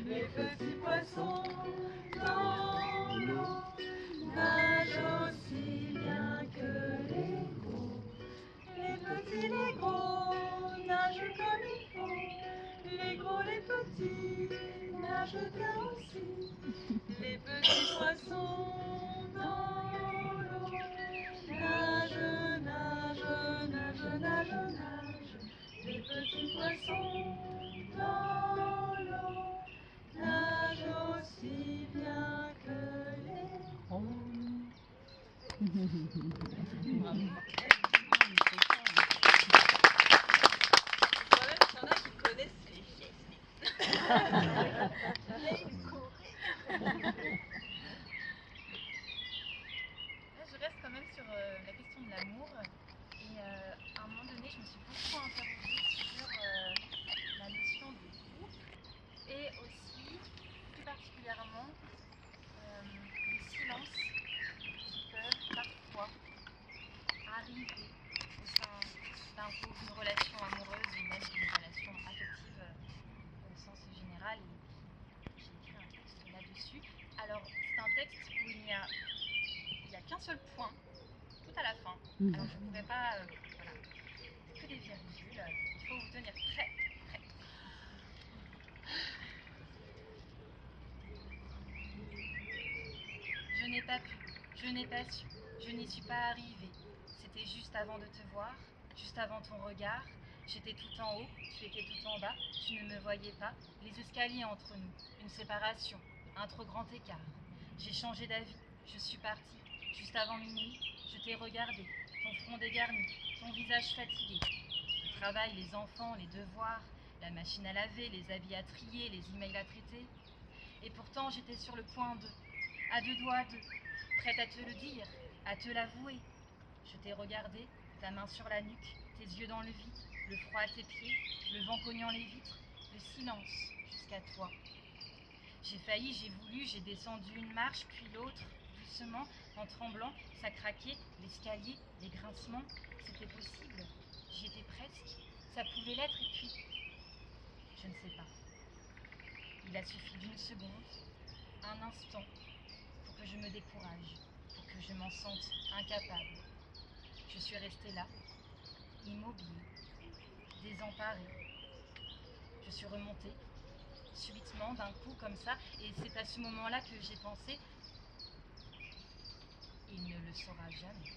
Les petits poissons dans l'eau nagent aussi bien que les gros. Les petits, les gros nagent comme il faut. Les gros, les petits nagent bien aussi. Les petits poissons dans l'eau nagent, nagent, nagent, nagent, nagent. Les petits poissons dans l'eau nagent aussi bien que les gros. Il y en a qui connaissent les gestes. Je reste quand même sur la question de l'amour et à un moment donné je me suis beaucoup interrogée sur la notion de groupe et aussi plus particulièrement les silences qui peuvent parfois arriver au sein d'un groupe, d'une relation amoureuse ou même d'une relation affective au sens général, et j'ai écrit un texte là-dessus. Alors c'est un texte où il n'y a qu'un seul point tout à la fin. Alors je ne pourrais pas, voilà, que des virgules, il faut vous tenir prêt. Je n'ai pas pu, je n'ai pas su, je n'y suis pas arrivée. C'était juste avant de te voir, juste avant ton regard. J'étais tout en haut, tu étais tout en bas, tu ne me voyais pas. Les escaliers entre nous, une séparation, un trop grand écart. J'ai changé d'avis, je suis partie, juste avant minuit. Je t'ai regardé, ton front dégarni, ton visage fatigué. Le travail, les enfants, les devoirs, la machine à laver, les habits à trier, les emails à traiter. Et pourtant j'étais sur le point de, à deux doigts de, prête à te le dire, à te l'avouer. Je t'ai regardé, ta main sur la nuque, tes yeux dans le vide, le froid à tes pieds, le vent cognant les vitres, le silence jusqu'à toi. J'ai failli, j'ai voulu, j'ai descendu une marche, puis l'autre, doucement, en tremblant, ça craquait, l'escalier, les grincements, c'était possible, j'y étais presque, ça pouvait l'être, et puis, je ne sais pas. Il a suffi d'une seconde, un instant, pour que je me décourage, pour que je m'en sente incapable. Je suis restée là, immobile, désemparée. Je suis remontée, subitement, d'un coup, comme ça, et c'est à ce moment-là que j'ai pensé, il ne le saura jamais.